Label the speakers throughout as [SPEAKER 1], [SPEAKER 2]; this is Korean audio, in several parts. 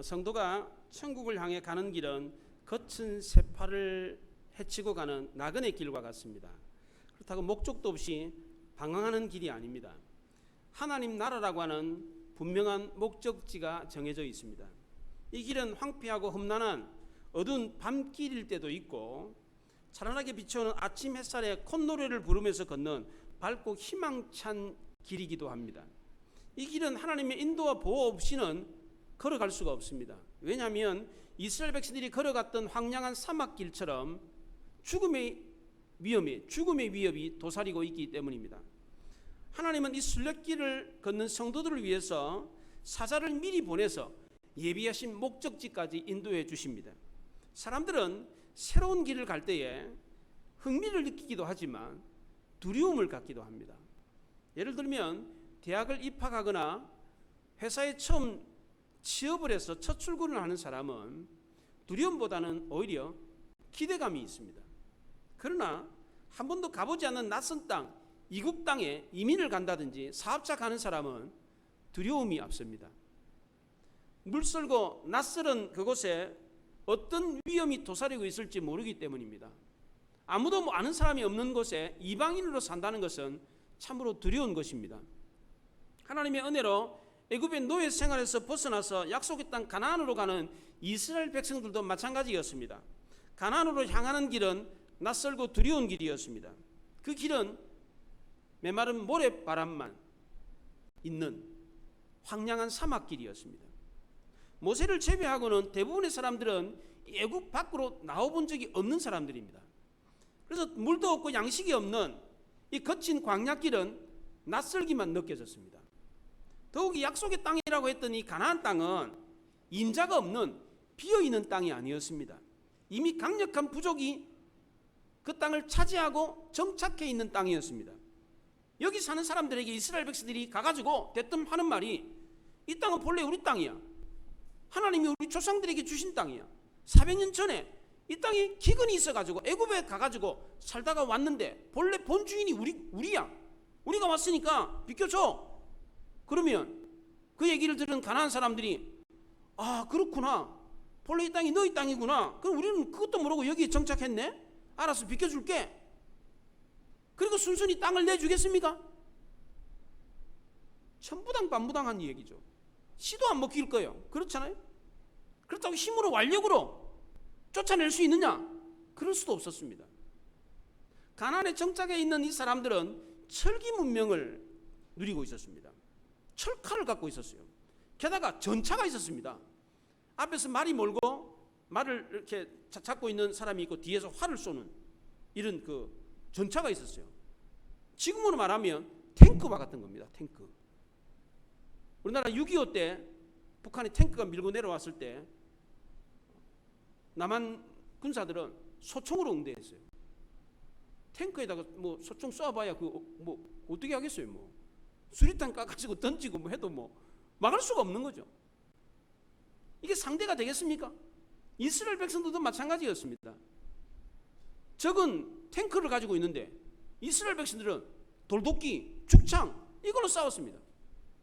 [SPEAKER 1] 성도가 천국을 향해 가는 길은 거친 세파를 헤치고 가는 나그네 길과 같습니다. 그렇다고 목적도 없이 방황하는 길이 아닙니다. 하나님 나라라고 하는 분명한 목적지가 정해져 있습니다. 이 길은 황폐하고 험난한 어두운 밤길일 때도 있고 찬란하게 비춰오는 아침 햇살에 콧노래를 부르면서 걷는 밝고 희망찬 길이기도 합니다. 이 길은 하나님의 인도와 보호 없이는 걸어갈 수가 없습니다. 왜냐하면 이스라엘 백성들이 걸어갔던 황량한 사막길처럼 죽음의 위협이 도사리고 있기 때문입니다. 하나님은 이 순례길을 걷는 성도들을 위해서 사자를 미리 보내서 예비하신 목적지까지 인도해 주십니다. 사람들은 새로운 길을 갈 때에 흥미를 느끼기도 하지만 두려움을 갖기도 합니다. 예를 들면 대학을 입학하거나 회사에 처음 취업을 해서 첫 출근을 하는 사람은 두려움보다는 오히려 기대감이 있습니다. 그러나 한 번도 가보지 않는 낯선 땅, 이국 땅에 이민을 간다든지 사업자 가는 사람은 두려움이 앞섭니다. 물설고 낯설은 그곳에 어떤 위험이 도사리고 있을지 모르기 때문입니다. 아무도 아는 사람이 없는 곳에 이방인으로 산다는 것은 참으로 두려운 것입니다. 하나님의 은혜로 애굽의 노예 생활에서 벗어나서 약속의 땅 가나안으로 가는 이스라엘 백성들도 마찬가지였습니다. 가나안으로 향하는 길은 낯설고 두려운 길이었습니다. 그 길은 메마른 모래바람만 있는 황량한 사막길이었습니다. 모세를 제외하고는 대부분의 사람들은 애굽 밖으로 나와본 적이 없는 사람들입니다. 그래서 물도 없고 양식이 없는 이 거친 광야길은 낯설기만 느껴졌습니다. 더욱이 약속의 땅이라고 했던 이 가나안 땅은 인자가 없는 비어있는 땅이 아니었습니다. 이미 강력한 부족이 그 땅을 차지하고 정착해 있는 땅이었습니다. 여기 사는 사람들에게 이스라엘 백성들이 가가지고 대뜸 하는 말이 이 땅은 본래 우리 땅이야. 하나님이 우리 조상들에게 주신 땅이야. 400년 전에 이 땅에 기근이 있어가지고 애굽에 가가지고 살다가 왔는데 본래 본주인이 우리야. 우리가 왔으니까 비켜줘. 그러면 그 얘기를 들은 가나안 사람들이 아 그렇구나. 본래 이 땅이 너희 땅이구나. 그럼 우리는 그것도 모르고 여기에 정착했네. 알았어 비켜줄게. 그리고 순순히 땅을 내주겠습니까? 천부당 반부당한 얘기죠. 씨도 안 먹힐 거예요. 그렇잖아요. 그렇다고 힘으로 완력으로 쫓아낼 수 있느냐? 그럴 수도 없었습니다. 가나안에 정착해 있는 이 사람들은 철기 문명을 누리고 있었습니다. 철칼을 갖고 있었어요. 게다가 전차가 있었습니다. 앞에서 말이 몰고 말을 이렇게 잡고 있는 사람이 있고 뒤에서 활을 쏘는 이런 그 전차가 있었어요. 지금으로 말하면 탱크와 같은 겁니다. 탱크. 우리나라 6.25 때 북한의 탱크가 밀고 내려왔을 때 남한 군사들은 소총으로 응대했어요. 탱크에다가 뭐 소총 쏘아봐야 뭐 어떻게 하겠어요. 뭐 수리탄 까가지고 던지고 뭐 해도 뭐 막을 수가 없는 거죠. 이게 상대가 되겠습니까? 이스라엘 백성들도 마찬가지였습니다. 적은 탱크를 가지고 있는데 이스라엘 백성들은 돌도끼, 죽창 이걸로 싸웠습니다.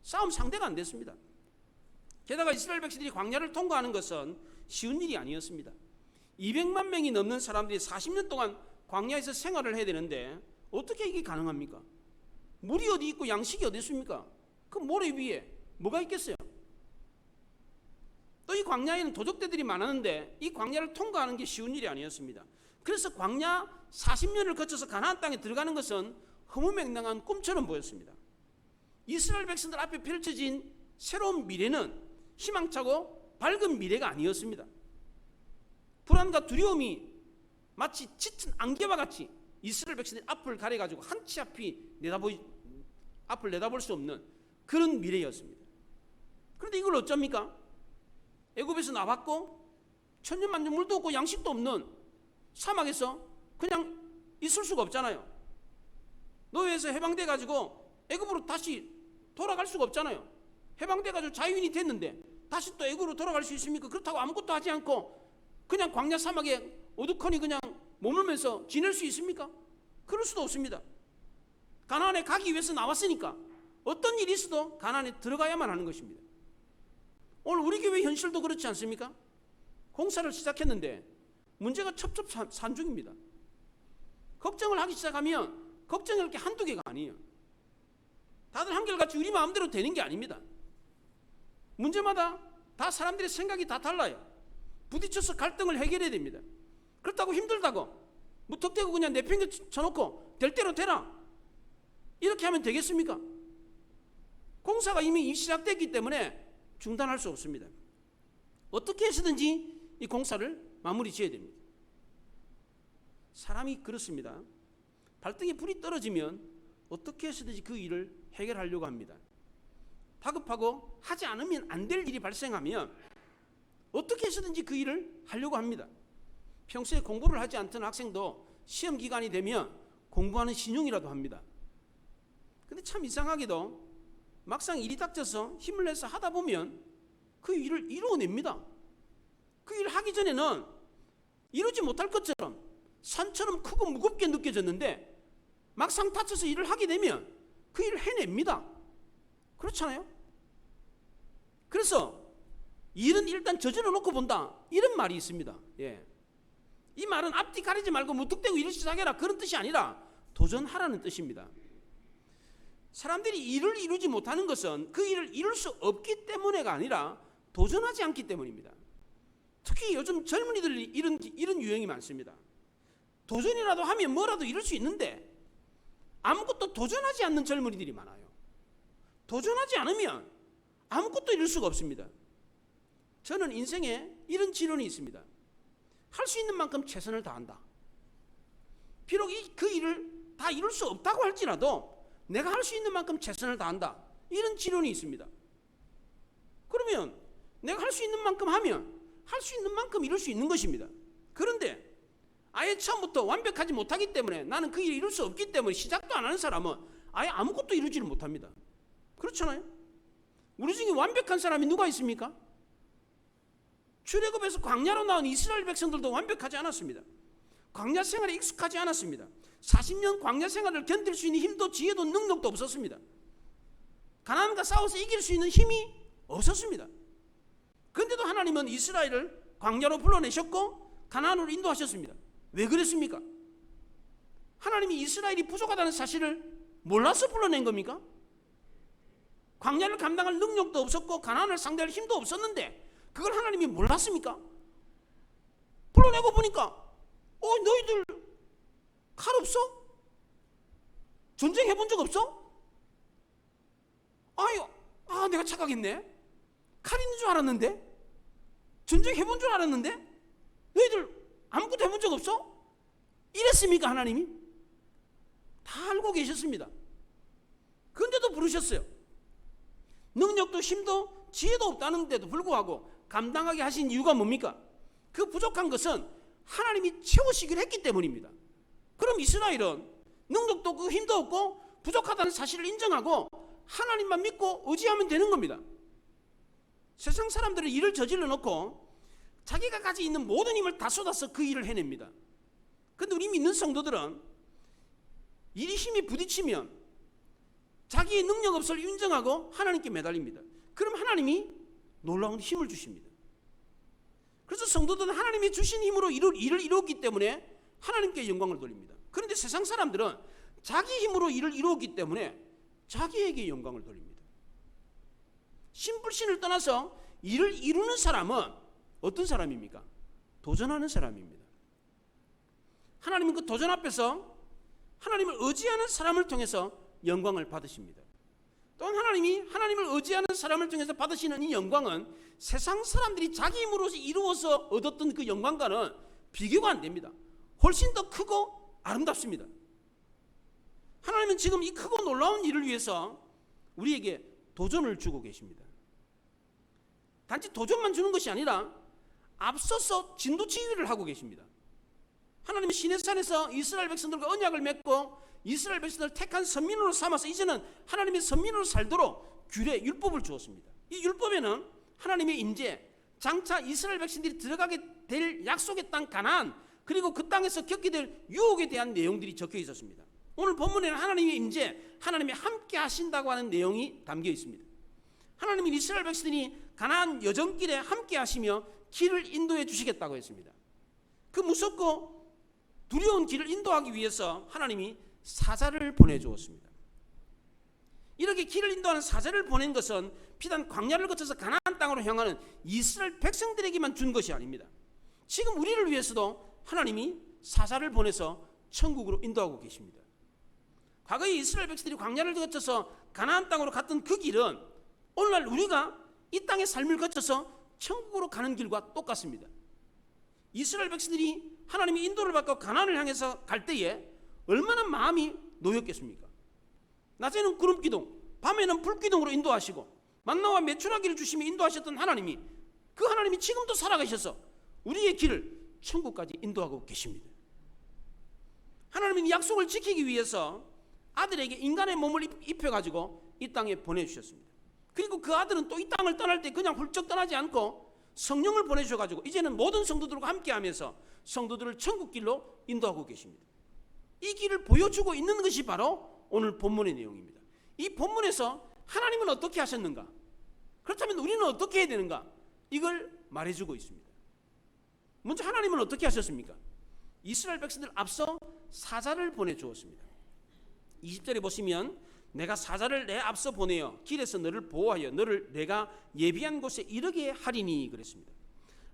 [SPEAKER 1] 싸움 상대가 안 됐습니다. 게다가 이스라엘 백성들이 광야를 통과하는 것은 쉬운 일이 아니었습니다. 200만 명이 넘는 사람들이 40년 동안 광야에서 생활을 해야 되는데 어떻게 이게 가능합니까? 물이 어디 있고 양식이 어디 있습니까? 그 모래 위에 뭐가 있겠어요? 또 이 광야에는 도적대들이 많았는데 이 광야를 통과하는 게 쉬운 일이 아니었습니다. 그래서 광야 40년을 거쳐서 가나안 땅에 들어가는 것은 허무맹랑한 꿈처럼 보였습니다. 이스라엘 백성들 앞에 펼쳐진 새로운 미래는 희망차고 밝은 미래가 아니었습니다. 불안과 두려움이 마치 짙은 안개와 같이 이스라엘 백성들이 앞을 가려가지고 한치 앞을 내다볼 수 없는 그런 미래였습니다. 그런데 이걸 어쩝니까? 애굽에서 나왔고 천년만년 물도 없고 양식도 없는 사막에서 그냥 있을 수가 없잖아요. 노예에서 해방돼 가지고 애굽으로 다시 돌아갈 수가 없잖아요. 해방돼 가지고 자유인이 됐는데 다시 또 애굽으로 돌아갈 수 있습니까? 그렇다고 아무것도 하지 않고 그냥 광야 사막에 어두커니 그냥 머물면서 지낼 수 있습니까? 그럴 수도 없습니다. 가나안에 가기 위해서 나왔으니까 어떤 일이 있어도 가나안에 들어가야만 하는 것입니다. 오늘 우리 교회 현실도 그렇지 않습니까? 공사를 시작했는데 문제가 첩첩산중입니다. 걱정을 하기 시작하면 걱정할 게 한두 개가 아니에요. 다들 한결같이 우리 마음대로 되는 게 아닙니다. 문제마다 다 사람들의 생각이 다 달라요. 부딪혀서 갈등을 해결해야 됩니다. 그렇다고 힘들다고 무턱대고 그냥 내팽개 쳐놓고 될 대로 되라 이렇게 하면 되겠습니까? 공사가 이미 시작됐기 때문에 중단할 수 없습니다. 어떻게 해서든지 이 공사를 마무리 지어야 됩니다. 사람이 그렇습니다. 발등에 불이 떨어지면 어떻게 해서든지 그 일을 해결하려고 합니다. 다급하고 하지 않으면 안 될 일이 발생하면 어떻게 해서든지 그 일을 하려고 합니다. 평소에 공부를 하지 않던 학생도 시험 기간이 되면 공부하는 신용이라도 합니다. 근데 참 이상하게도 막상 일이 닥쳐서 힘을 내서 하다 보면 그 일을 이루어냅니다. 그 일을 하기 전에는 이루지 못할 것처럼 산처럼 크고 무겁게 느껴졌는데 막상 다쳐서 일을 하게 되면 그 일을 해냅니다. 그렇잖아요? 그래서 일은 일단 저질러 놓고 본다 이런 말이 있습니다. 이 말은 앞뒤 가리지 말고 무턱대고 일을 시작해라 그런 뜻이 아니라 도전하라는 뜻입니다. 사람들이 일을 이루지 못하는 것은 그 일을 이룰 수 없기 때문에가 아니라 도전하지 않기 때문입니다. 특히 요즘 젊은이들이 이런 유행이 많습니다. 도전이라도 하면 뭐라도 이룰 수 있는데 아무것도 도전하지 않는 젊은이들이 많아요. 도전하지 않으면 아무것도 이룰 수가 없습니다. 저는 인생에 이런 지론이 있습니다. 할 수 있는 만큼 최선을 다한다. 비록 그 일을 다 이룰 수 없다고 할지라도 내가 할 수 있는 만큼 최선을 다한다. 이런 지론이 있습니다. 그러면 내가 할 수 있는 만큼 하면 할 수 있는 만큼 이룰 수 있는 것입니다. 그런데 아예 처음부터 완벽하지 못하기 때문에 나는 그 일을 이룰 수 없기 때문에 시작도 안 하는 사람은 아예 아무것도 이루지를 못합니다. 그렇잖아요? 우리 중에 완벽한 사람이 누가 있습니까? 출애굽에서 광야로 나온 이스라엘 백성들도 완벽하지 않았습니다. 광야 생활에 익숙하지 않았습니다. 40년 광야 생활을 견딜 수 있는 힘도 지혜도 능력도 없었습니다. 가나안과 싸워서 이길 수 있는 힘이 없었습니다. 그런데도 하나님은 이스라엘을 광야로 불러내셨고 가나안으로 인도하셨습니다. 왜 그랬습니까? 하나님이 이스라엘이 부족하다는 사실을 몰라서 불러낸 겁니까? 광야를 감당할 능력도 없었고 가나안을 상대할 힘도 없었는데 그걸 하나님이 몰랐습니까? 불러내고 보니까 너희들 칼 없어? 전쟁 해본 적 없어? 내가 착각했네. 칼 있는 줄 알았는데 전쟁 해본 줄 알았는데 너희들 아무것도 해본 적 없어? 이랬습니까? 하나님이? 다 알고 계셨습니다. 그런데도 부르셨어요. 능력도 힘도 지혜도 없다는데도 불구하고 감당하게 하신 이유가 뭡니까? 그 부족한 것은 하나님이 채우시기로 했기 때문입니다. 그럼 이스라엘은 능력도 없고 힘도 없고 부족하다는 사실을 인정하고 하나님만 믿고 의지하면 되는 겁니다. 세상 사람들은 일을 저질러 놓고 자기가 가지고 있는 모든 힘을 다 쏟아서 그 일을 해냅니다. 그런데 우리 믿는 성도들은 일이 힘이 부딪히면 자기의 능력 없음을 인정하고 하나님께 매달립니다. 그럼 하나님이 놀라운 힘을 주십니다. 그래서 성도들은 하나님이 주신 힘으로 일을 이루었기 때문에 하나님께 영광을 돌립니다. 그런데 세상 사람들은 자기 힘으로 일을 이루었기 때문에 자기에게 영광을 돌립니다. 신불신을 떠나서 일을 이루는 사람은 어떤 사람입니까? 도전하는 사람입니다. 하나님은 그 도전 앞에서 하나님을 의지하는 사람을 통해서 영광을 받으십니다. 또한 하나님이 하나님을 의지하는 사람을 통해서 받으시는 이 영광은 세상 사람들이 자기 힘으로 이루어서 얻었던 그 영광과는 비교가 안 됩니다. 훨씬 더 크고 아름답습니다. 하나님은 지금 이 크고 놀라운 일을 위해서 우리에게 도전을 주고 계십니다. 단지 도전만 주는 것이 아니라 앞서서 진두지휘를 하고 계십니다. 하나님은 시내산에서 이스라엘 백성들과 언약을 맺고 이스라엘 백성들을 택한 선민으로 삼아서 이제는 하나님의 선민으로 살도록 규례, 율법을 주었습니다. 이 율법에는 하나님의 임재, 장차 이스라엘 백성들이 들어가게 될 약속의 땅 가나안, 그리고 그 땅에서 겪게 될 유혹에 대한 내용들이 적혀 있었습니다. 오늘 본문에는 하나님의 임재, 하나님이 함께 하신다고 하는 내용이 담겨 있습니다. 하나님은 이스라엘 백성들이 가나안 여정길에 함께 하시며 길을 인도해 주시겠다고 했습니다. 그 무섭고 두려운 길을 인도하기 위해서 하나님이 사자를 보내주었습니다. 이렇게 길을 인도하는 사자를 보낸 것은 비단 광야를 거쳐서 가나안 땅으로 향하는 이스라엘 백성들에게만 준 것이 아닙니다. 지금 우리를 위해서도 하나님이 사자를 보내서 천국으로 인도하고 계십니다. 과거에 이스라엘 백성들이 광야를 거쳐서 가나안 땅으로 갔던 그 길은 오늘날 우리가 이 땅의 삶을 거쳐서 천국으로 가는 길과 똑같습니다. 이스라엘 백성들이 하나님의 인도를 받고 가나안을 향해서 갈 때에 얼마나 마음이 놓였겠습니까? 낮에는 구름 기둥, 밤에는 불 기둥으로 인도하시고 만나와 메추라기를 주시며 인도하셨던 하나님이, 그 하나님이 지금도 살아가셔서 우리의 길을 천국까지 인도하고 계십니다. 하나님은 약속을 지키기 위해서 아들에게 인간의 몸을 입혀가지고 이 땅에 보내주셨습니다. 그리고 그 아들은 또 이 땅을 떠날 때 그냥 훌쩍 떠나지 않고 성령을 보내주셔가지고 이제는 모든 성도들과 함께하면서 성도들을 천국 길로 인도하고 계십니다. 이 길을 보여주고 있는 것이 바로 오늘 본문의 내용입니다. 이 본문에서 하나님은 어떻게 하셨는가? 그렇다면 우리는 어떻게 해야 되는가? 이걸 말해주고 있습니다. 먼저 하나님은 어떻게 하셨습니까? 이스라엘 백성들 앞서 사자를 보내주었습니다. 20절에 보시면 내가 사자를 내 앞서 보내어 길에서 너를 보호하여 너를 내가 예비한 곳에 이르게 하리니 그랬습니다.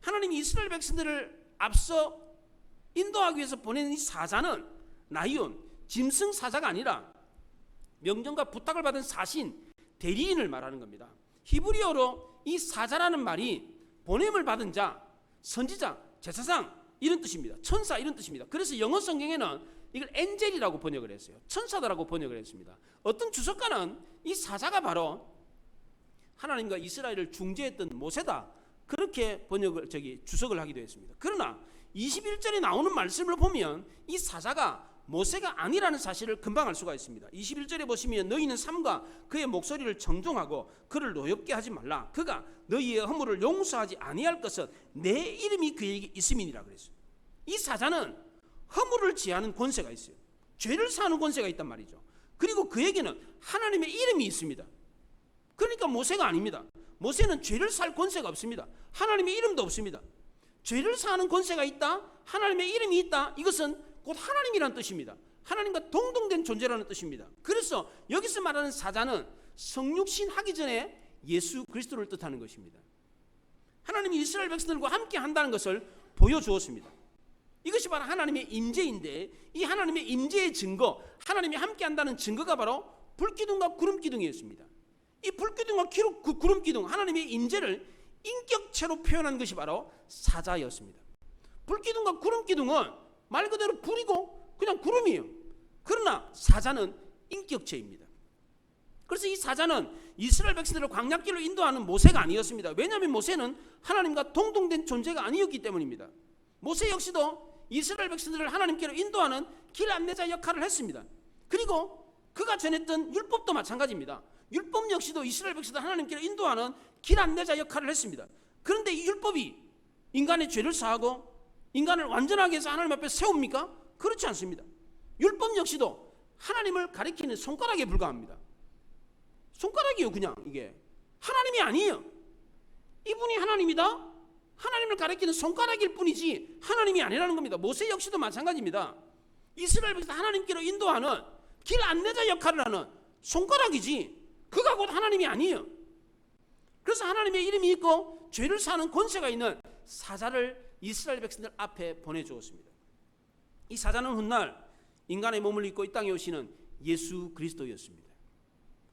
[SPEAKER 1] 하나님이 이스라엘 백성들을 앞서 인도하기 위해서 보낸 이 사자는 나이온, 짐승 사자가 아니라 명령과 부탁을 받은 사신, 대리인을 말하는 겁니다. 히브리어로 이 사자라는 말이 보냄을 받은 자, 선지자, 제사장 이런 뜻입니다. 천사 이런 뜻입니다. 그래서 영어 성경에는 이걸 엔젤이라고 번역을 했어요. 천사다라고 번역을 했습니다. 어떤 주석가는 이 사자가 바로 하나님과 이스라엘을 중재했던 모세다, 그렇게 주석을 하기도 했습니다. 그러나 21절에 나오는 말씀을 보면 이 사자가 모세가 아니라는 사실을 금방 알 수가 있습니다. 21절에 보시면 너희는 삼가 그의 목소리를 정종하고 그를 노엽게 하지 말라. 그가 너희의 허물을 용서하지 아니할 것은 내 이름이 그에게 있음이니라 그랬어요. 이 사자는 허물을 지하는 권세가 있어요. 죄를 사하는 권세가 있단 말이죠. 그리고 그에게는 하나님의 이름이 있습니다. 그러니까 모세가 아닙니다. 모세는 죄를 살 권세가 없습니다. 하나님의 이름도 없습니다. 죄를 사하는 권세가 있다, 하나님의 이름이 있다, 이것은 곧 하나님이라는 뜻입니다. 하나님과 동등된 존재라는 뜻입니다. 그래서 여기서 말하는 사자는 성육신 하기 전에 예수 그리스도를 뜻하는 것입니다. 하나님이 이스라엘 백성들과 함께 한다는 것을 보여주었습니다. 이것이 바로 하나님의 임재인데, 이 하나님의 임재의 증거, 하나님이 함께 한다는 증거가 바로 불기둥과 구름기둥이었습니다. 이 불기둥과 구름기둥, 하나님의 임재를 인격체로 표현한 것이 바로 사자였습니다. 불기둥과 구름기둥은 말 그대로 불이고 그냥 구름이에요. 그러나 사자는 인격체입니다. 그래서 이 사자는 이스라엘 백성들을 광야길로 인도하는 모세가 아니었습니다. 왜냐하면 모세는 하나님과 동등된 존재가 아니었기 때문입니다. 모세 역시도 이스라엘 백성들을 하나님께로 인도하는 길 안내자 역할을 했습니다. 그리고 그가 전했던 율법도 마찬가지입니다. 율법 역시도 이스라엘 백성들 하나님께로 인도하는 길 안내자 역할을 했습니다. 그런데 이 율법이 인간의 죄를 사하고 인간을 완전하게 해서 하나님 앞에 세웁니까? 그렇지 않습니다. 율법 역시도 하나님을 가리키는 손가락에 불과합니다. 손가락이요, 그냥. 이게 하나님이 아니에요. 이분이 하나님이다, 하나님을 가리키는 손가락일 뿐이지 하나님이 아니라는 겁니다. 모세 역시도 마찬가지입니다. 이스라엘 백성 하나님께로 인도하는 길 안내자 역할을 하는 손가락이지 그가 곧 하나님이 아니에요. 그래서 하나님의 이름이 있고 죄를 사는 권세가 있는 사자를 이스라엘 백성들 앞에 보내주었습니다. 이 사자는 훗날 인간의 몸을 입고 이 땅에 오시는 예수 그리스도였습니다.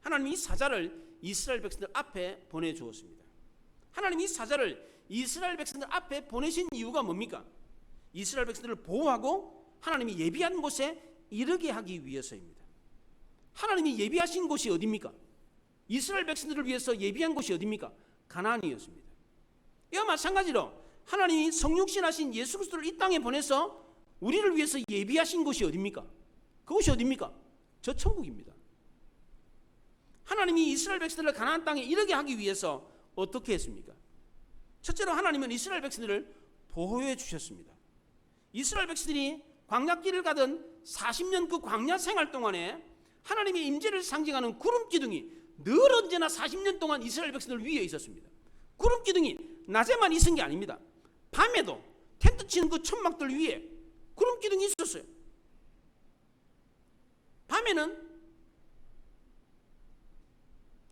[SPEAKER 1] 하나님이 이 사자를 이스라엘 백성들 앞에 보내주었습니다. 하나님이 이 사자를 이스라엘 백성들 앞에 보내신 이유가 뭡니까? 이스라엘 백성들을 보호하고 하나님이 예비한 곳에 이르게 하기 위해서입니다. 하나님이 예비하신 곳이 어디입니까? 이스라엘 백성들을 위해서 예비한 곳이 어디입니까? 가나안이었습니다. 이와 마찬가지로 하나님이 성육신하신 예수 그리스도를 이 땅에 보내서 우리를 위해서 예비하신 곳이 어디입니까? 그곳이 어디입니까? 저 천국입니다. 하나님이 이스라엘 백성들을 가나안 땅에 이르게 하기 위해서 어떻게 했습니까? 첫째로 하나님은 이스라엘 백성들을 보호해 주셨습니다. 이스라엘 백성들이 광야길을 가던 40년 그 광야 생활 동안에 하나님의 임재를 상징하는 구름 기둥이 늘 언제나 40년 동안 이스라엘 백성들 위에 있었습니다. 구름 기둥이 낮에만 있은 게 아닙니다. 밤에도 텐트 치는 그 천막들 위에 구름 기둥이 있었어요. 밤에는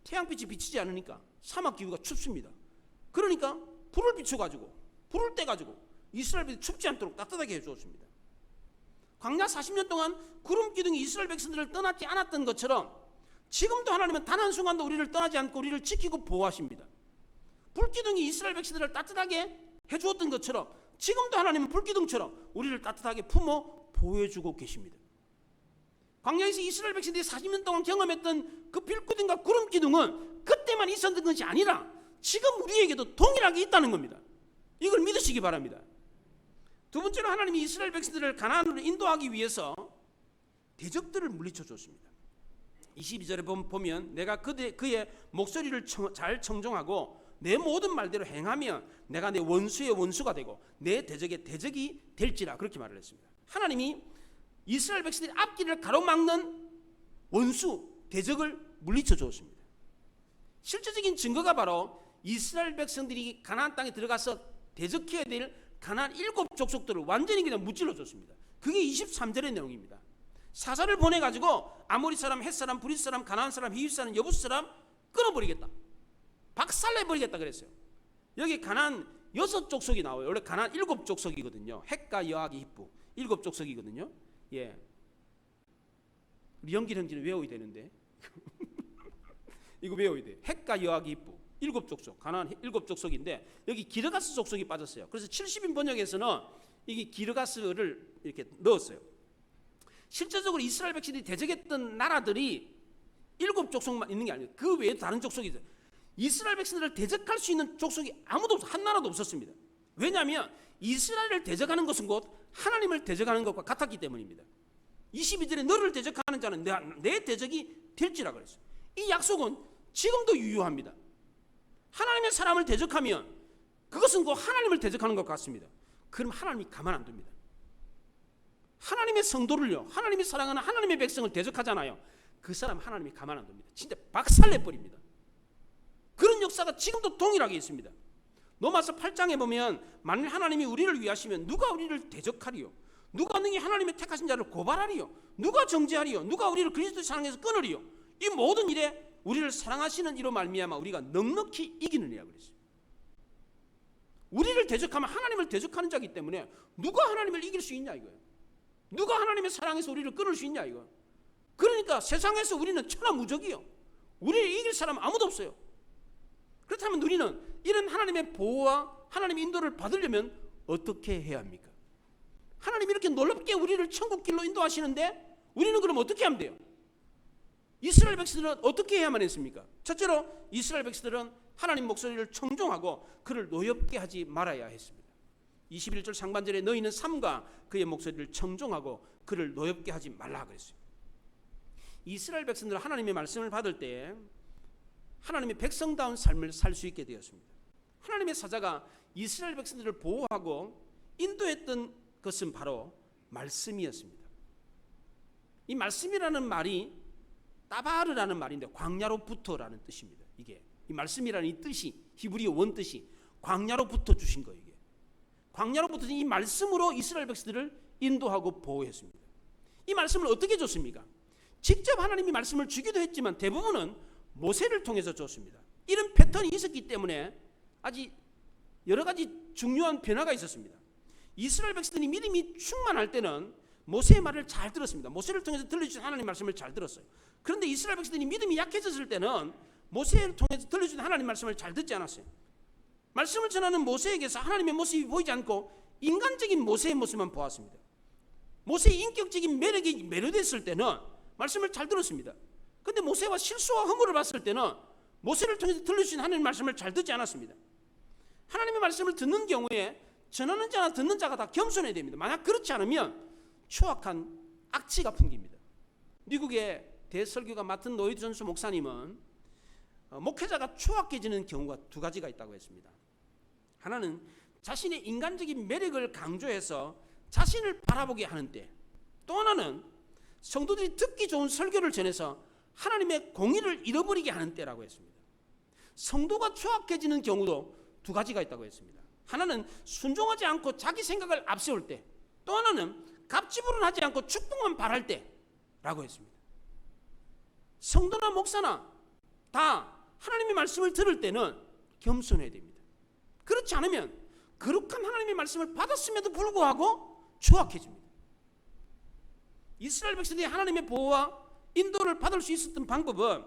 [SPEAKER 1] 태양빛이 비치지 않으니까 사막 기후가 춥습니다. 그러니까 불을 비춰가지고 불을 떼가지고 이스라엘 백성들이 춥지 않도록 따뜻하게 해주었습니다. 광야 40년 동안 구름 기둥이 이스라엘 백성들을 떠나지 않았던 것처럼 지금도 하나님은 단 한순간도 우리를 떠나지 않고 우리를 지키고 보호하십니다. 불기둥이 이스라엘 백성들을 따뜻하게 해주었던 것처럼 지금도 하나님은 불기둥처럼 우리를 따뜻하게 품어 보호해주고 계십니다. 광야에서 이스라엘 백성들이 40년 동안 경험했던 그 불기둥과 구름 기둥은 그때만 있었던 것이 아니라 지금 우리에게도 동일하게 있다는 겁니다. 이걸 믿으시기 바랍니다. 두 번째로 하나님이 이스라엘 백성들을 가나안으로 인도하기 위해서 대적들을 물리쳐 줬습니다. 22절에 보면 내가 그의 목소리를 잘 청종하고 내 모든 말대로 행하면 내가 내 원수의 원수가 되고 내 대적의 대적이 될지라, 그렇게 말을 했습니다. 하나님이 이스라엘 백성들이 앞길을 가로막는 원수 대적을 물리쳐 주었습니다. 실제적인 증거가 바로 이스라엘 백성들이 가나안 땅에 들어가서 대적해야 될 가나안 7족속들을 완전히 그냥 무찔러 줬습니다. 그게 23절의 내용입니다. 사사를 보내가지고 아모리 사람, 헷 사람, 브릿 사람, 가나안 사람, 히윗 사람, 여부스 사람 끊어버리겠다, 박살내버리겠다 그랬어요. 여기 가나안 6족속이 나와요. 원래 가나안 7족속이거든요. 헷과 여악이 히브 7족속이거든요. 예, 우리 연길 형제는 외워야 되는데 이거 외워야 돼. 헷과 여악이 히브 7족속, 가나안 7족속인데 여기 기르가스 족속이 빠졌어요. 그래서 70인 번역에서는 이게 기르가스를 이렇게 넣었어요. 실제적으로 이스라엘 백성들이 대적했던 나라들이 7족속만 있는 게 아니에요. 그 외에 다른 족속이 있어요. 이스라엘 백성들을 대적할 수 있는 족속이 아무도 한 나라도 없었습니다. 왜냐하면 이스라엘을 대적하는 것은 곧 하나님을 대적하는 것과 같았기 때문입니다. 22절에 너를 대적하는 자는 내 대적이 될지라 그랬어요. 이 약속은 지금도 유효합니다. 하나님의 사람을 대적하면 그것은 곧 하나님을 대적하는 것 같습니다. 그럼 하나님이 가만 안 둡니다. 하나님의 성도를요, 하나님이 사랑하는 하나님의 백성을 대적하잖아요. 그 사람 하나님이 가만 안 둡니다. 진짜 박살내버립니다. 그런 역사가 지금도 동일하게 있습니다. 로마서 8장에 보면 만일 하나님이 우리를 위하시면 누가 우리를 대적하리요? 누가 능히 하나님의 택하신 자를 고발하리요? 누가 정죄하리요? 누가 우리를 그리스도의 사랑에서 끊으리요? 이 모든 일에 우리를 사랑하시는 이로 말미암아 우리가 넉넉히 이기느니라 그랬어요. 우리를 대적하면 하나님을 대적하는 자이기 때문에 누가 하나님을 이길 수 있냐 이거예요. 누가 하나님의 사랑에서 우리를 끊을 수 있냐 이거. 그러니까 세상에서 우리는 천하무적이요. 우리를 이길 사람 아무도 없어요. 그렇다면 우리는 이런 하나님의 보호와 하나님의 인도를 받으려면 어떻게 해야 합니까? 하나님이 이렇게 놀랍게 우리를 천국 길로 인도하시는데 우리는 그럼 어떻게 하면 돼요? 이스라엘 백성들은 어떻게 해야만 했습니까? 첫째로 이스라엘 백성들은 하나님 목소리를 청종하고 그를 노엽게 하지 말아야 했습니다. 21절 상반절에 너희는 삼가 그의 목소리를 청종하고 그를 노엽게 하지 말라 그랬어요. 이스라엘 백성들은 하나님의 말씀을 받을 때 하나님의 백성다운 삶을 살 수 있게 되었습니다. 하나님의 사자가 이스라엘 백성들을 보호하고 인도했던 것은 바로 말씀이었습니다. 이 말씀이라는 말이 따바르라는 말인데 광야로부터라는 뜻입니다. 이게 이 말씀이라는 이 뜻이 히브리어 원뜻이 광야로부터 주신 거예요. 이게 광야로부터 이 말씀으로 이스라엘 백성들을 인도하고 보호했습니다. 이 말씀을 어떻게 줬습니까? 직접 하나님이 말씀을 주기도 했지만 대부분은 모세를 통해서 줬습니다. 이런 패턴이 있었기 때문에 아주 여러 가지 중요한 변화가 있었습니다. 이스라엘 백성들이 믿음이 충만할 때는 모세의 말을 잘 들었습니다. 모세를 통해서 들려주신 하나님 말씀을 잘 들었어요. 그런데 이스라엘 백성들이 믿음이 약해졌을 때는 모세를 통해서 들려주신 하나님 말씀을 잘 듣지 않았어요. 말씀을 전하는 모세에게서 하나님의 모습이 보이지 않고 인간적인 모세의 모습만 보았습니다. 모세의 인격적인 매력에 매료됐을 때는 말씀을 잘 들었습니다. 그런데 모세와 실수와 허물을 봤을 때는 모세를 통해서 들려주신 하나님의 말씀을 잘 듣지 않았습니다. 하나님의 말씀을 듣는 경우에 전하는 자나 듣는 자가 다 겸손해야 됩니다. 만약 그렇지 않으면 추악한 악취가 풍깁니다. 미국의 대설교가 맡은 노이드 존스 목사님은 목회자가 추악해지는 경우가 두 가지가 있다고 했습니다. 하나는 자신의 인간적인 매력을 강조해서 자신을 바라보게 하는 때, 또 하나는 성도들이 듣기 좋은 설교를 전해서 하나님의 공의를 잃어버리게 하는 때라고 했습니다. 성도가 추악해지는 경우도 두 가지가 있다고 했습니다. 하나는 순종하지 않고 자기 생각을 앞세울 때, 또 하나는 갑질불응하지 않고 축복만 바랄 때라고 했습니다. 성도나 목사나 다 하나님의 말씀을 들을 때는 겸손해야 됩니다. 그렇지 않으면 거룩한 하나님의 말씀을 받았음에도 불구하고 추악해집니다. 이스라엘 백성들이 하나님의 보호와 인도를 받을 수 있었던 방법은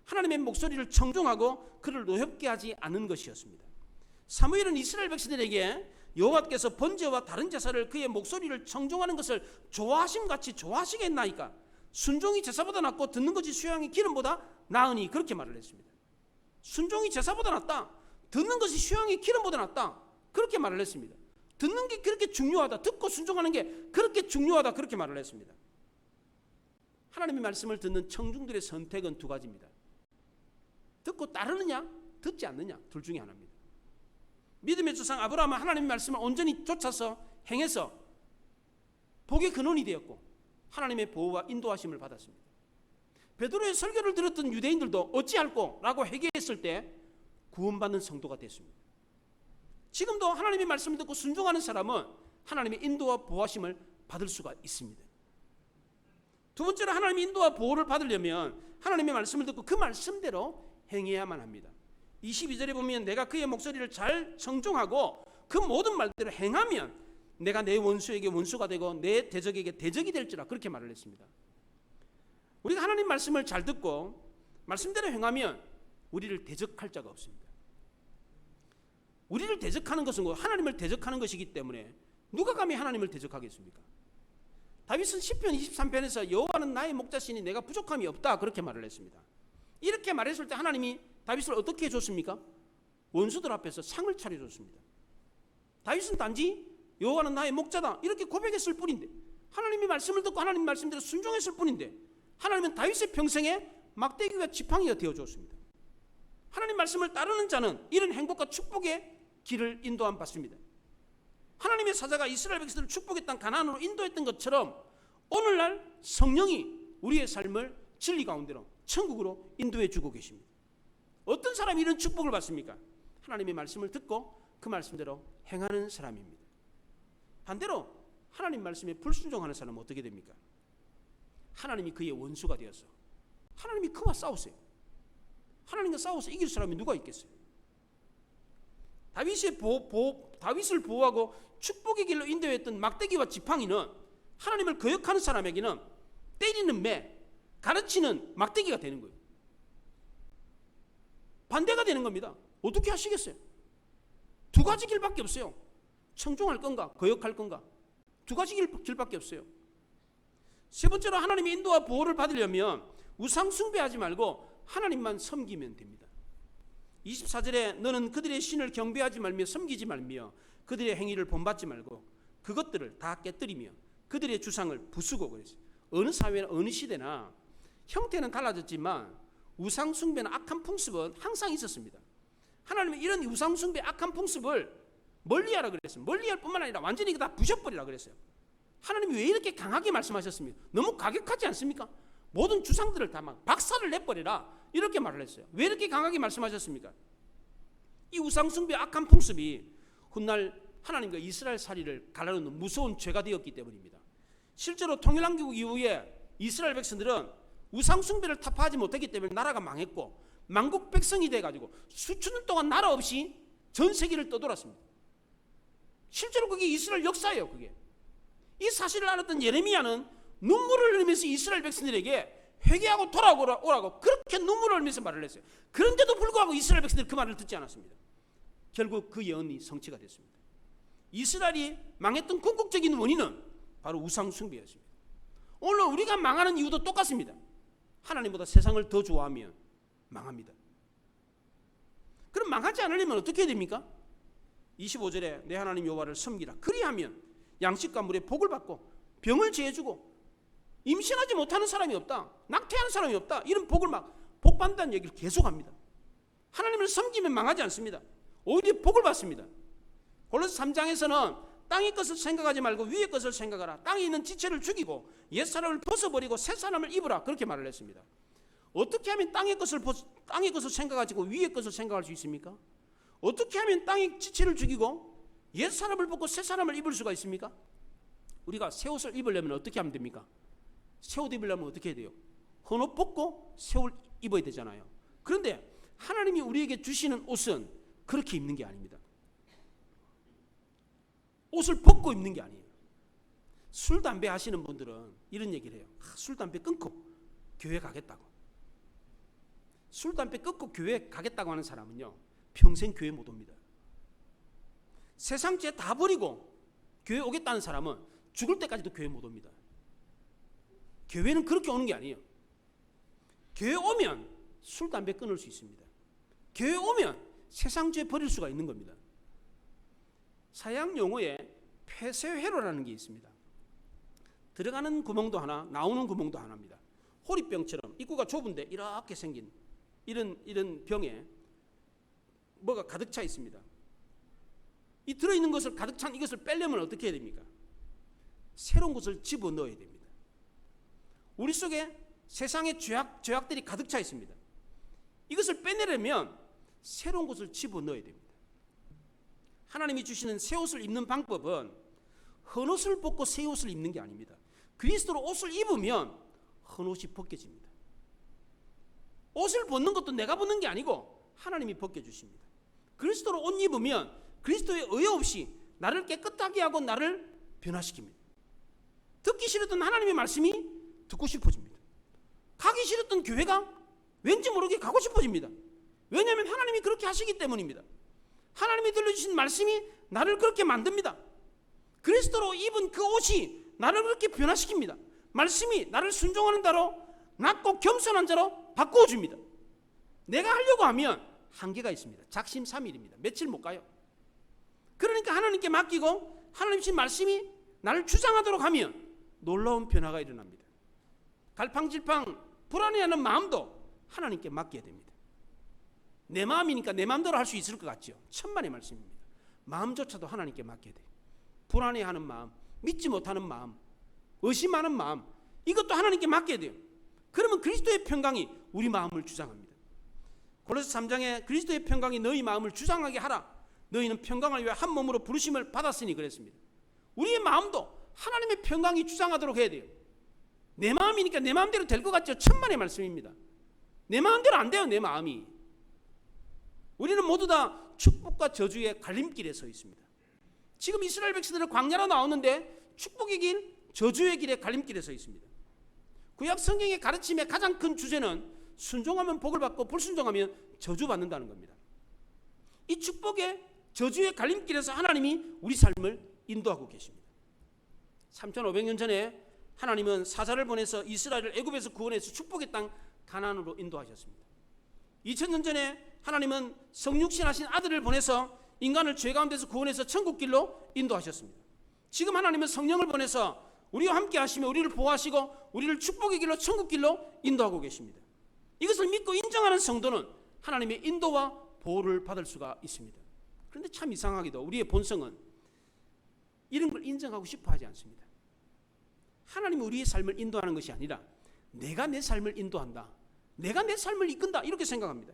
[SPEAKER 1] 하나님의 목소리를 청종하고 그를 노엽게 하지 않은 것이었습니다. 사무엘은 이스라엘 백성들에게 여호와께서 번제와 다른 제사를 그의 목소리를 청종하는 것을 좋아하심같이 좋아하시겠나이까? 순종이 제사보다 낫고 듣는 것이 수양의 기름보다 나으니, 그렇게 말을 했습니다. 순종이 제사보다 낫다, 듣는 것이 수양의 기름보다 낫다, 그렇게 말을 했습니다. 듣는 게 그렇게 중요하다, 듣고 순종하는 게 그렇게 중요하다, 그렇게 말을 했습니다. 하나님의 말씀을 듣는 청중들의 선택은 두 가지입니다. 듣고 따르느냐, 듣지 않느냐, 둘 중에 하나입니다. 믿음의 조상 아브라함은 하나님의 말씀을 온전히 쫓아서 행해서 복의 근원이 되었고 하나님의 보호와 인도하심을 받았습니다. 베드로의 설교를 들었던 유대인들도 어찌할꼬 라고 회개했을 때 구원받는 성도가 됐습니다. 지금도 하나님의 말씀을 듣고 순종하는 사람은 하나님의 인도와 보호하심을 받을 수가 있습니다. 두 번째로 하나님의 인도와 보호를 받으려면 하나님의 말씀을 듣고 그 말씀대로 행해야만 합니다. 22절에 보면 내가 그의 목소리를 잘 청종하고 그 모든 말대로 행하면 내가 내 원수에게 원수가 되고 내 대적에게 대적이 될지라, 그렇게 말을 했습니다. 우리가 하나님 말씀을 잘 듣고 말씀대로 행하면 우리를 대적할 자가 없습니다. 우리를 대적하는 것은 하나님을 대적하는 것이기 때문에 누가 감히 하나님을 대적하겠습니까? 다윗은 시편 23편에서 여호와는 나의 목자시니 내가 부족함이 없다, 그렇게 말을 했습니다. 이렇게 말했을 때 하나님이 다윗을 어떻게 해줬습니까? 원수들 앞에서 상을 차려줬습니다. 다윗은 단지 여호와는 나의 목자다 이렇게 고백했을 뿐인데, 하나님의 말씀을 듣고 하나님 말씀대로 순종했을 뿐인데, 하나님은 다윗의 평생에 막대기와 지팡이가 되어주었습니다. 하나님 말씀을 따르는 자는 이런 행복과 축복의 길을 인도함 받습니다. 하나님의 사자가 이스라엘 백성들을 축복의 땅 가나안으로 인도했던 것처럼 오늘날 성령이 우리의 삶을 진리 가운데로 천국으로 인도해 주고 계십니다. 어떤 사람이 이런 축복을 받습니까? 하나님의 말씀을 듣고 그 말씀대로 행하는 사람입니다. 반대로 하나님 말씀에 불순종하는 사람은 어떻게 됩니까? 하나님이 그의 원수가 되어서 하나님이 그와 싸우세요. 하나님과 싸워서 이길 사람이 누가 있겠어요? 다윗을 보호하고 축복의 길로 인도했던 막대기와 지팡이는 하나님을 거역하는 사람에게는 때리는 매, 가르치는 막대기가 되는 거예요. 반대가 되는 겁니다. 어떻게 하시겠어요? 두 가지 길밖에 없어요. 청종할 건가, 거역할 건가, 두 가지 길밖에 없어요. 세 번째로 하나님의 인도와 보호를 받으려면 우상 숭배하지 말고 하나님만 섬기면 됩니다. 24절에 너는 그들의 신을 경배하지 말며 섬기지 말며 그들의 행위를 본받지 말고 그것들을 다 깨뜨리며 그들의 주상을 부수고 그랬어요. 어느 사회나 어느 시대나 형태는 달라졌지만 우상 숭배나 악한 풍습은 항상 있었습니다. 하나님은 이런 우상 숭배 악한 풍습을 멀리하라 그랬어요. 멀리할 뿐만 아니라 완전히 다 부셔버리라 그랬어요. 하나님이 왜 이렇게 강하게 말씀하셨습니까? 너무 가격하지 않습니까? 모든 주상들을 다 막 박살을 내버리라 이렇게 말을 했어요. 왜 이렇게 강하게 말씀하셨습니까? 이 우상 숭배 악한 풍습이 훗날 하나님과 이스라엘 사리를 갈라놓는 무서운 죄가 되었기 때문입니다. 실제로 통일한국 이후에 이스라엘 백성들은 우상 숭배를 타파하지 못했기 때문에 나라가 망했고 만국 백성이 돼가지고 수천 년 동안 나라 없이 전 세계를 떠돌았습니다. 실제로 그게 이스라엘 역사예요. 그게 이 사실을 알았던 예레미야는 눈물을 흘리면서 이스라엘 백성들에게 회개하고 돌아오라고 그렇게 눈물을 흘리면서 말을 했어요. 그런데도 불구하고 이스라엘 백성들이 그 말을 듣지 않았습니다. 결국 그 예언이 성취가 됐습니다. 이스라엘이 망했던 궁극적인 원인은 바로 우상 숭배였습니다. 오늘 우리가 망하는 이유도 똑같습니다. 하나님보다 세상을 더 좋아하면 망합니다. 그럼 망하지 않으려면 어떻게 해야 됩니까? 25절에 내 하나님 여호와를 섬기라. 그리하면 양식과 물에 복을 받고 병을 제해주고 임신하지 못하는 사람이 없다, 낙태하는 사람이 없다, 이런 복을 복 받는다는 얘기를 계속합니다. 하나님을 섬기면 망하지 않습니다. 오히려 복을 받습니다. 골로새 3장에서는 땅의 것을 생각하지 말고 위의 것을 생각하라. 땅에 있는 지체를 죽이고 옛사람을 벗어버리고 새 사람을 입으라, 그렇게 말을 했습니다. 어떻게 하면 땅의 것을 생각하지 위의 것을 생각할 수 있습니까? 어떻게 하면 땅의 지체를 죽이고 옛 사람을 벗고 새 사람을 입을 수가 있습니까? 우리가 새 옷을 입으려면 어떻게 하면 됩니까? 새 옷 입으려면 어떻게 해야 돼요? 헌 옷 벗고 새 옷 입어야 되잖아요. 그런데 하나님이 우리에게 주시는 옷은 그렇게 입는 게 아닙니다. 옷을 벗고 입는 게 아니에요. 술, 담배 하시는 분들은 이런 얘기를 해요. 술, 담배 끊고 교회 가겠다고. 술, 담배 끊고 교회 가겠다고 하는 사람은요, 평생 교회 못 옵니다. 세상 죄 다 버리고 교회 오겠다는 사람은 죽을 때까지도 교회 못 옵니다. 교회는 그렇게 오는 게 아니에요. 교회 오면 술, 담배 끊을 수 있습니다. 교회 오면 세상 죄 버릴 수가 있는 겁니다. 서양 용어에 폐쇄회로라는 게 있습니다. 들어가는 구멍도 하나, 나오는 구멍도 하나입니다. 호리병처럼 입구가 좁은데 이렇게 생긴 이런 병에 뭐가 가득 차 있습니다. 이 들어있는 것을 가득 찬 이것을 빼려면 어떻게 해야 됩니까? 새로운 것을 집어넣어야 됩니다. 우리 속에 세상의 죄악들이 가득 차 있습니다. 이것을 빼내려면 새로운 것을 집어넣어야 됩니다. 하나님이 주시는 새 옷을 입는 방법은 헌 옷을 벗고 새 옷을 입는 게 아닙니다. 그리스도로 옷을 입으면 헌 옷이 벗겨집니다. 옷을 벗는 것도 내가 벗는 게 아니고 하나님이 벗겨주십니다. 그리스도로 옷 입으면 그리스도의 의의 없이 나를 깨끗하게 하고 나를 변화시킵니다. 듣기 싫었던 하나님의 말씀이 듣고 싶어집니다. 가기 싫었던 교회가 왠지 모르게 가고 싶어집니다. 왜냐하면 하나님이 그렇게 하시기 때문입니다. 하나님이 들려주신 말씀이 나를 그렇게 만듭니다. 그리스도로 입은 그 옷이 나를 그렇게 변화시킵니다. 말씀이 나를 순종하는 자로, 낮고 겸손한 자로 바꾸어 줍니다. 내가 하려고 하면 한계가 있습니다. 작심삼일입니다. 며칠 못 가요. 그러니까 하나님께 맡기고 하나님 주신 말씀이 나를 주장하도록 하면 놀라운 변화가 일어납니다. 갈팡질팡 불안해하는 마음도 하나님께 맡겨야 됩니다. 내 마음이니까 내 마음대로 할 수 있을 것 같죠. 천만의 말씀입니다. 마음조차도 하나님께 맡겨야 돼요. 불안해하는 마음, 믿지 못하는 마음, 의심하는 마음, 이것도 하나님께 맡겨야 돼요. 그러면 그리스도의 평강이 우리 마음을 주장합니다. 골로새 3장에 그리스도의 평강이 너희 마음을 주장하게 하라. 너희는 평강을 위해 한 몸으로 부르심을 받았으니 그랬습니다. 우리의 마음도 하나님의 평강이 주장하도록 해야 돼요. 내 마음이니까 내 마음대로 될 것 같죠. 천만의 말씀입니다. 내 마음대로 안 돼요. 내 마음이. 우리는 모두 다 축복과 저주의 갈림길에 서 있습니다. 지금 이스라엘 백성들은 광야로 나오는데 축복의 길, 저주의 길에 갈림길에 서 있습니다. 구약 성경의 가르침의 가장 큰 주제는 순종하면 복을 받고 불순종하면 저주받는다는 겁니다. 이 축복의 저주의 갈림길에서 하나님이 우리 삶을 인도하고 계십니다. 3500년 전에 하나님은 사자를 보내서 이스라엘을 애굽에서 구원해서 축복의 땅 가나안으로 인도하셨습니다. 2000년 전에 하나님은 성육신하신 아들을 보내서 인간을 죄 가운데서 구원해서 천국길로 인도하셨습니다. 지금 하나님은 성령을 보내서 우리와 함께 하시며 우리를 보호하시고 우리를 축복의 길로 천국길로 인도하고 계십니다. 이것을 믿고 인정하는 성도는 하나님의 인도와 보호를 받을 수가 있습니다. 그런데 참 이상하게도 우리의 본성은 이런 걸 인정하고 싶어 하지 않습니다. 하나님이 우리의 삶을 인도하는 것이 아니라 내가 내 삶을 인도한다, 내가 내 삶을 이끈다, 이렇게 생각합니다.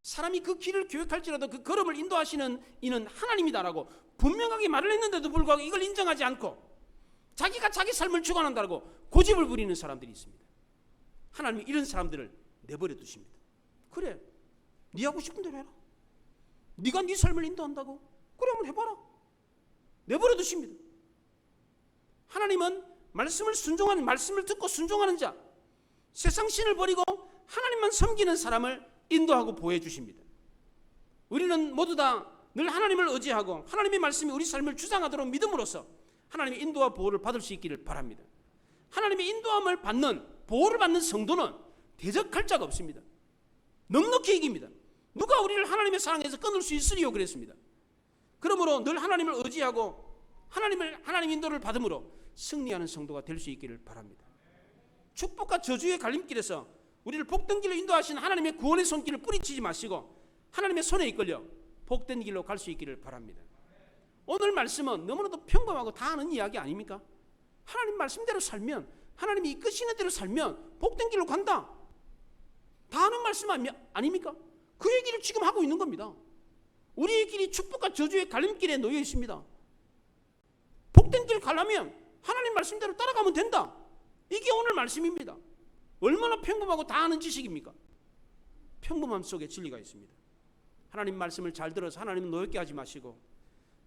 [SPEAKER 1] 사람이 그 길을 계획할지라도 그 걸음을 인도하시는 이는 하나님이다라고 분명하게 말을 했는데도 불구하고 이걸 인정하지 않고 자기가 자기 삶을 주관한다고 고집을 부리는 사람들이 있습니다. 하나님이 이런 사람들을 내버려 두십니다. 그래, 네 하고 싶은 대로 해라. 네가 네 삶을 인도한다고? 그래, 한번 해봐라. 내버려 두십니다. 하나님은 말씀을 순종하는, 말씀을 듣고 순종하는 자, 세상 신을 버리고 하나님만 섬기는 사람을 인도하고 보호해 주십니다. 우리는 모두 다 늘 하나님을 의지하고 하나님의 말씀이 우리 삶을 주장하도록 믿음으로써 하나님의 인도와 보호를 받을 수 있기를 바랍니다. 하나님의 인도함을 받는, 보호를 받는 성도는 대적할 자가 없습니다. 넉넉히 이깁니다. 누가 우리를 하나님의 사랑에서 끊을 수 있으리요 그랬습니다. 그러므로 늘 하나님을 의지하고 하나님 인도를 받음으로 승리하는 성도가 될 수 있기를 바랍니다. 축복과 저주의 갈림길에서 우리를 복된 길로 인도하시는 하나님의 구원의 손길을 뿌리치지 마시고 하나님의 손에 이끌려 복된 길로 갈 수 있기를 바랍니다. 오늘 말씀은 너무나도 평범하고 다 아는 이야기 아닙니까? 하나님 말씀대로 살면, 하나님이 이끄시는 대로 살면 복된 길로 간다. 다 아는 말씀 아닙니까? 그 얘기를 지금 하고 있는 겁니다. 우리의 길이 축복과 저주의 갈림길에 놓여 있습니다. 복된 길 가려면 하나님 말씀대로 따라가면 된다. 이게 오늘 말씀입니다. 얼마나 평범하고 다 아는 지식입니까? 평범함 속에 진리가 있습니다. 하나님 말씀을 잘 들어서 하나님을 노엽게 하지 마시고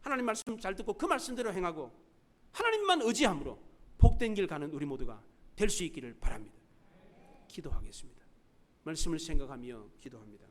[SPEAKER 1] 하나님 말씀 잘 듣고 그 말씀대로 행하고 하나님만 의지함으로 복된 길 가는 우리 모두가 될 수 있기를 바랍니다. 기도하겠습니다. 말씀을 생각하며 기도합니다.